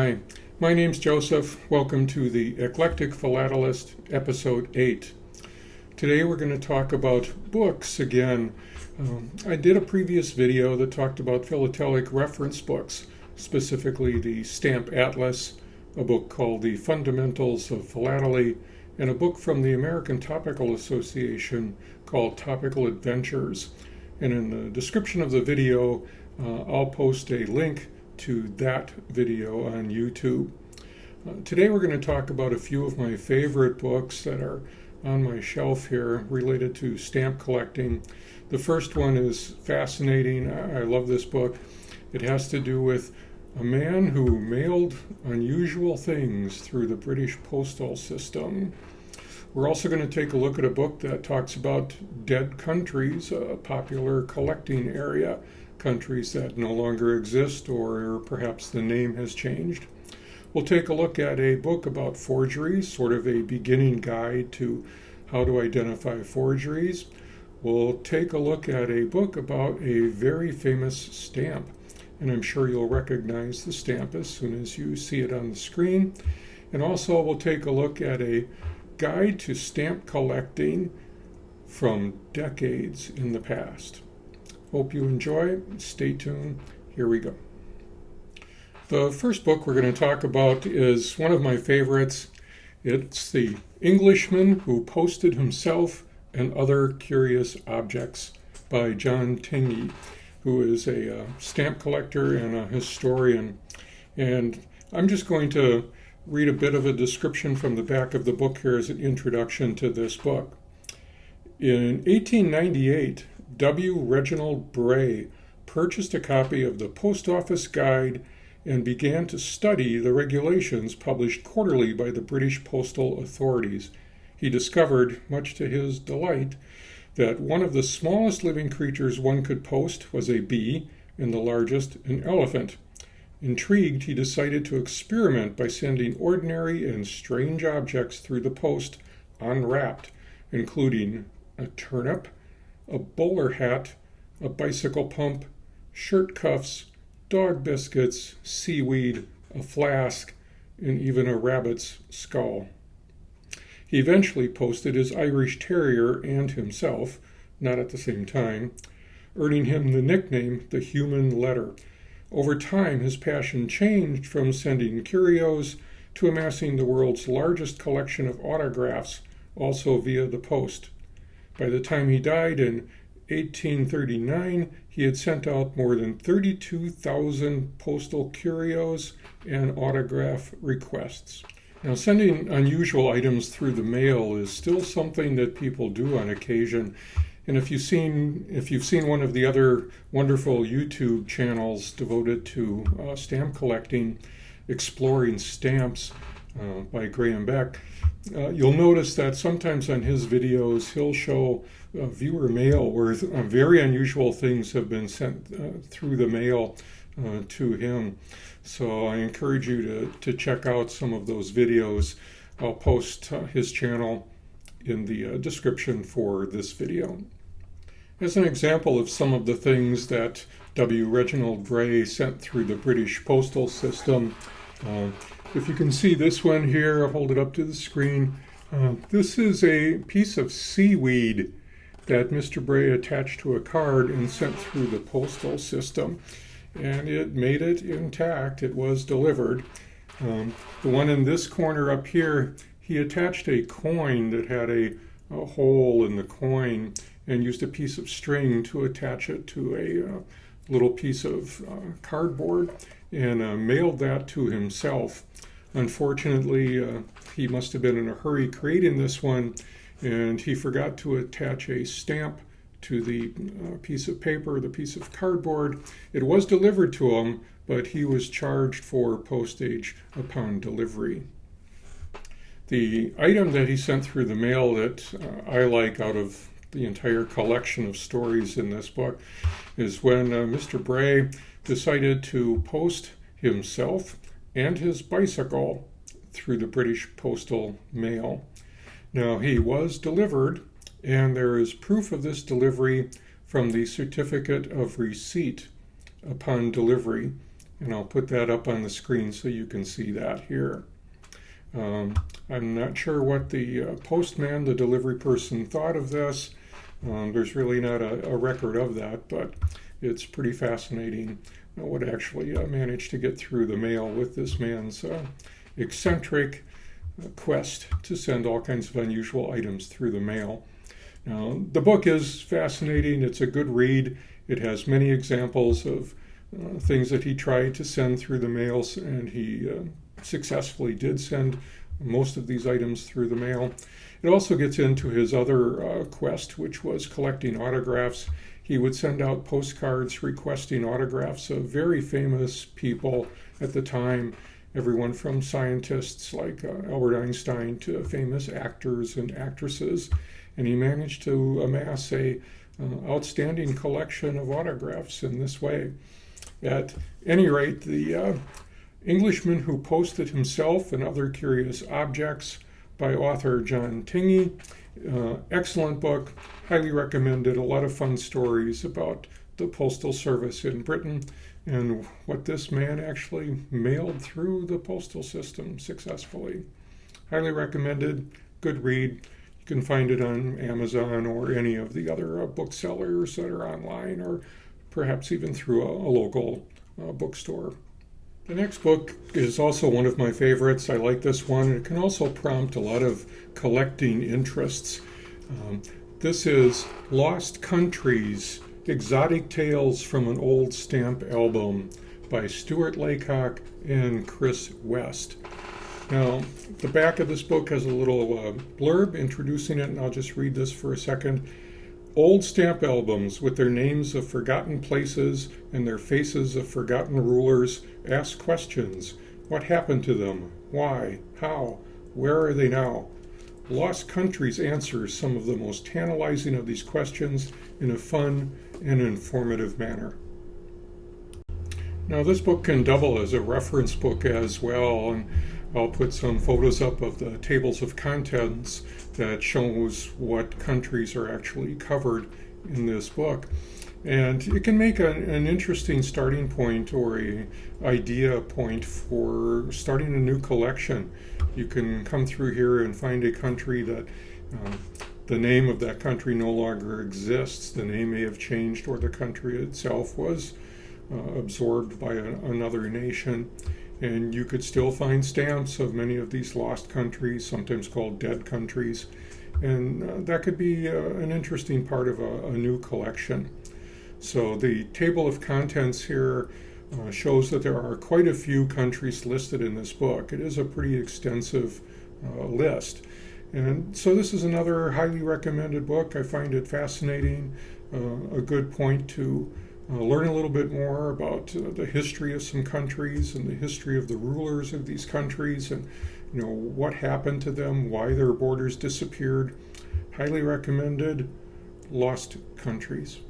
Hi, my name's Joseph. Welcome to the Eclectic Philatelist, Episode 8. Today we're going to talk about books again. I did a previous video that talked about philatelic reference books, specifically the Stamp Atlas, a book called The Fundamentals of Philately, and a book from the American Topical Association called Topical Adventures. And in the description of the video, I'll post a link to that video on YouTube. Today we're going to talk about a few of my favorite books that are on my shelf here related to stamp collecting. The first one is fascinating. I love this book. It has to do with a man who mailed unusual things through the British postal system. We're also going to take a look at a book that talks about dead countries, a popular collecting area, countries that no longer exist or perhaps the name has changed. We'll take a look at a book about forgeries, sort of a beginning guide to how to identify forgeries. We'll take a look at a book about a very famous stamp, and I'm sure you'll recognize the stamp as soon as you see it on the screen. And also we'll take a look at a guide to stamp collecting from decades in the past. Hope you enjoy. Stay tuned. Here we go. The first book we're going to talk about is one of my favorites. It's The Englishman Who Posted Himself and Other Curious Objects by John Tingey, who is a stamp collector and a historian. And I'm just going to read a bit of a description from the back of the book here as an introduction to this book. In 1898, W. Reginald Bray purchased a copy of the Post Office Guide and began to study the regulations published quarterly by the British postal authorities. He discovered, much to his delight, that one of the smallest living creatures one could post was a bee, and the largest an elephant. Intrigued, he decided to experiment by sending ordinary and strange objects through the post unwrapped, including a turnip, a bowler hat, a bicycle pump, shirt cuffs, dog biscuits, seaweed, a flask, and even a rabbit's skull. He eventually posted his Irish Terrier and himself, not at the same time, earning him the nickname the Human Letter. Over time, his passion changed from sending curios to amassing the world's largest collection of autographs, also via the post. By the time he died in 1839, he had sent out more than 32,000 postal curios and autograph requests. Now, sending unusual items through the mail is still something that people do on occasion. And if you've seen one of the other wonderful YouTube channels devoted to stamp collecting, Exploring Stamps by Graham Beck, you'll notice that sometimes on his videos he'll show viewer mail where very unusual things have been sent through the mail to him. So I encourage you to check out some of those videos. I'll post his channel in the description for this video. As an example of some of the things that W. Reginald Bray sent through the British postal system, if you can see this one here, I'll hold it up to the screen. This is a piece of seaweed that Mr. Bray attached to a card and sent through the postal system. And it made it intact. It was delivered. The one in this corner up here, he attached a coin that had a hole in the coin and used a piece of string to attach it to a little piece of cardboard and mailed that to himself. Unfortunately, he must have been in a hurry creating this one, and he forgot to attach a stamp to the piece of paper, the piece of cardboard. It was delivered to him, but he was charged for postage upon delivery. The item that he sent through the mail that I like out of the entire collection of stories in this book is when Mr. Bray decided to post himself and his bicycle through the British postal mail. Now, he was delivered, and there is proof of this delivery from the certificate of receipt upon delivery and I'll put that up on the screen so you can see that here. I'm not sure what the postman, the delivery person, thought of this. There's really not a record of that, but it's pretty fascinating what actually managed to get through the mail with this man's eccentric quest to send all kinds of unusual items through the mail. Now, the book is fascinating. It's a good read. It has many examples of things that he tried to send through the mails, and he successfully did send most of these items through the mail. It also gets into his other quest, which was collecting autographs. He would send out postcards requesting autographs of very famous people at the time, everyone from scientists like Albert Einstein to famous actors and actresses. And he managed to amass a outstanding collection of autographs in this way. At any rate, the Englishman Who Posted Himself and Other Curious Objects by author John Tingey. Excellent book, highly recommended. A lot of fun stories about the postal service in Britain and what this man actually mailed through the postal system successfully. Highly recommended, good read. You can find it on Amazon or any of the other booksellers that are online, or perhaps even through a local bookstore. The next book is also one of my favorites. I like this one. It can also prompt a lot of collecting interests. This is Lost Countries, Exotic Tales from an Old Stamp Album by Stuart Laycock and Chris West. Now, the back of this book has a little blurb introducing it, and I'll just read this for a second. Old stamp albums with their names of forgotten places and their faces of forgotten rulers ask questions. What happened to them? Why? How? Where are they now? Lost Countries answers some of the most tantalizing of these questions in a fun and informative manner. Now, this book can double as a reference book as well, and I'll put some photos up of the tables of contents that shows what countries are actually covered in this book. And it can make an interesting starting point or an idea point for starting a new collection. You can come through here and find a country that the name of that country no longer exists. The name may have changed, or the country itself was absorbed by another nation. And you could still find stamps of many of these lost countries, sometimes called dead countries. And that could be an interesting part of a new collection. So the table of contents here shows that there are quite a few countries listed in this book. It is a pretty extensive list. And so this is another highly recommended book. I find it fascinating, a good point to learn a little bit more about the history of some countries and the history of the rulers of these countries, and what happened to them, why their borders disappeared. Highly recommended. Lost Countries.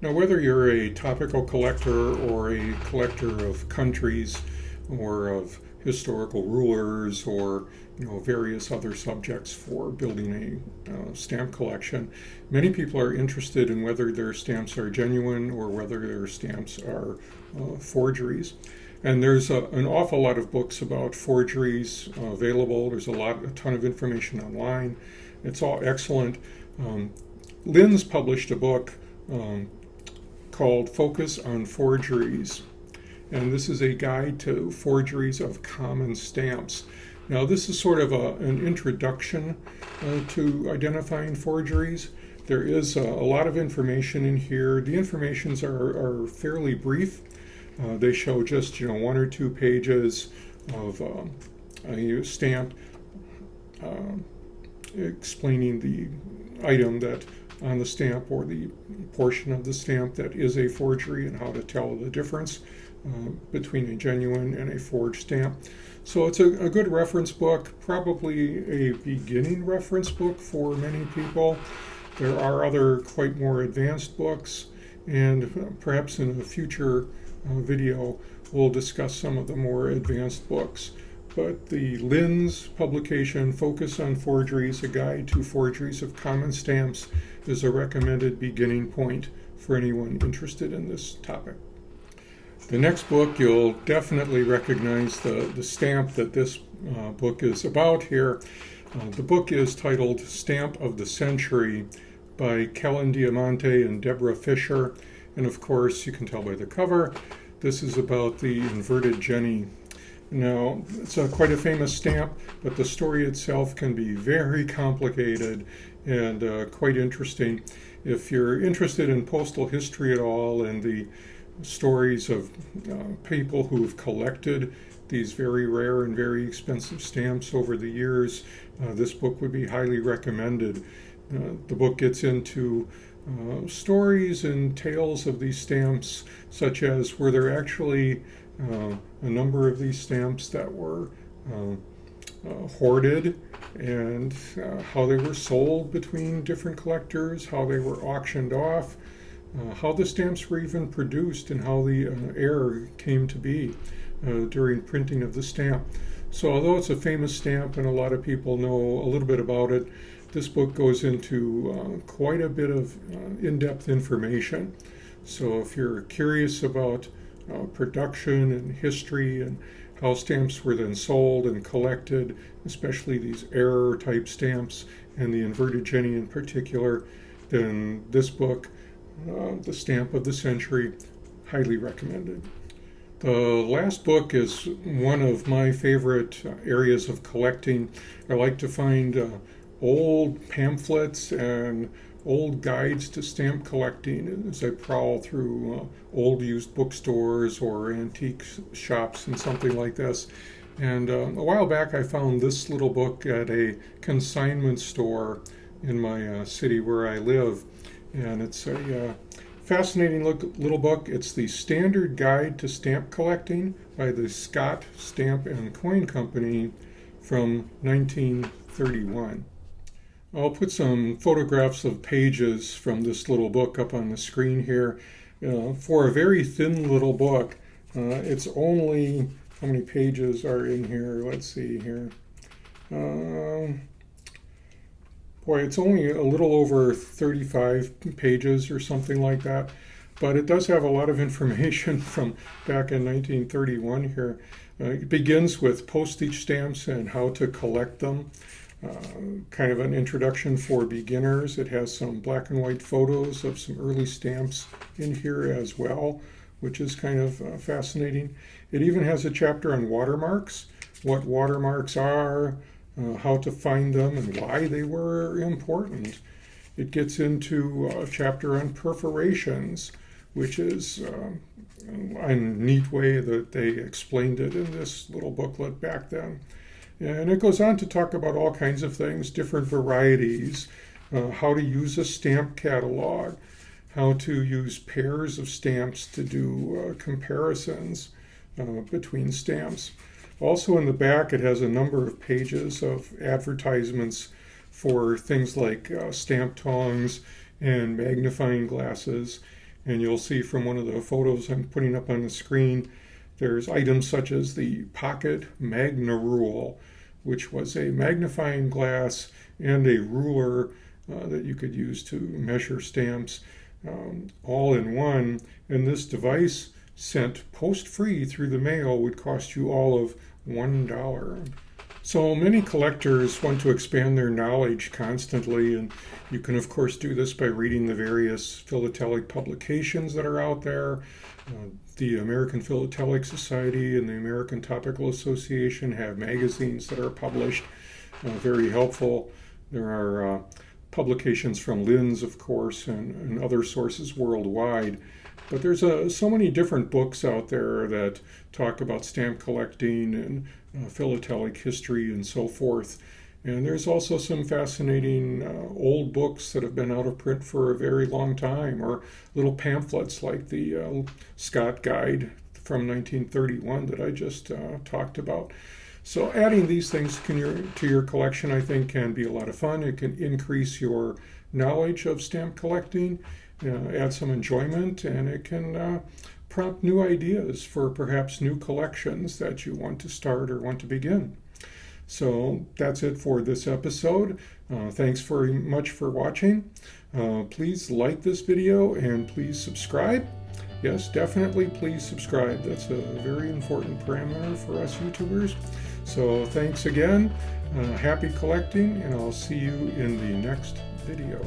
Now, whether you're a topical collector or a collector of countries or of historical rulers or various other subjects for building a stamp collection, many people are interested in whether their stamps are genuine or whether their stamps are forgeries. And there's an awful lot of books about forgeries available. There's a ton of information online. It's all excellent. Lynn's published a book called Focus on Forgeries. And this is a guide to forgeries of common stamps. Now, this is sort of an introduction to identifying forgeries. There is a lot of information in here. The informations are fairly brief. They show just 1 or 2 pages of a stamp explaining the item that on the stamp or the portion of the stamp that is a forgery and how to tell the difference between a genuine and a forged stamp. So it's a good reference book, probably a beginning reference book for many people. There are other quite more advanced books, and perhaps in a future video we'll discuss some of the more advanced books. But the Lynn's publication, Focus on Forgeries, A Guide to Forgeries of Common Stamps, is a recommended beginning point for anyone interested in this topic. The next book, you'll definitely recognize the stamp that this book is about here. The book is titled Stamp of the Century by Kellen Diamante and Deborah Fisher. And of course, you can tell by the cover, this is about the inverted Jenny. Now, it's quite a famous stamp, but the story itself can be very complicated and quite interesting. If you're interested in postal history at all and the stories of people who've collected these very rare and very expensive stamps over the years, this book would be highly recommended. The book gets into stories and tales of these stamps, such as were there actually a number of these stamps that were hoarded, and how they were sold between different collectors, how they were auctioned off, how the stamps were even produced, and how the error came to be during printing of the stamp. So although it's a famous stamp and a lot of people know a little bit about it, this book goes into quite a bit of in-depth information. So if you're curious about production and history and how stamps were then sold and collected, especially these error type stamps and the inverted Jenny in particular, then this book, The Stamp of the Century, highly recommended. The last book is one of my favorite areas of collecting. I like to find old pamphlets and old guides to stamp collecting as I prowl through old used bookstores or antique shops and something like this. And a while back I found this little book at a consignment store in my city where I live. And it's a fascinating little book. It's the Standard Guide to Stamp Collecting by the Scott Stamp and Coin Company from 1931. I'll put some photographs of pages from this little book up on the screen here. For a very thin little book, it's only, how many pages are in here? Let's see here. Boy, it's only a little over 35 pages or something like that, but it does have a lot of information from back in 1931 here. It begins with postage stamps and how to collect them. Kind of an introduction for beginners. It has some black and white photos of some early stamps in here as well, which is kind of fascinating. It even has a chapter on watermarks, what watermarks are, how to find them, and why they were important. It gets into a chapter on perforations, which is a neat way that they explained it in this little booklet back then. And it goes on to talk about all kinds of things, different varieties, how to use a stamp catalog, how to use pairs of stamps to do comparisons between stamps. Also in the back, it has a number of pages of advertisements for things like stamp tongs and magnifying glasses. And you'll see from one of the photos I'm putting up on the screen, there's items such as the Pocket Magna Rule, which was a magnifying glass and a ruler that you could use to measure stamps all in one. And this device, sent post-free through the mail, would cost you all of $1. So many collectors want to expand their knowledge constantly, and you can of course do this by reading the various philatelic publications that are out there. The American Philatelic Society and the American Topical Association have magazines that are published, very helpful. There are publications from Linz, of course, and other sources worldwide. But there's so many different books out there that talk about stamp collecting and philatelic history and so forth. And there's also some fascinating old books that have been out of print for a very long time, or little pamphlets like the Scott Guide from 1931 that I just talked about. So adding these things to your collection, I think, can be a lot of fun. It can increase your knowledge of stamp collecting, add some enjoyment, and it can prompt new ideas for perhaps new collections that you want to start or want to begin. So that's it for this episode. Thanks very much for watching. Please like this video and please subscribe. yes, definitely please subscribe. That's a very important parameter for us YouTubers. So thanks again, happy collecting, and I'll see you in the next video.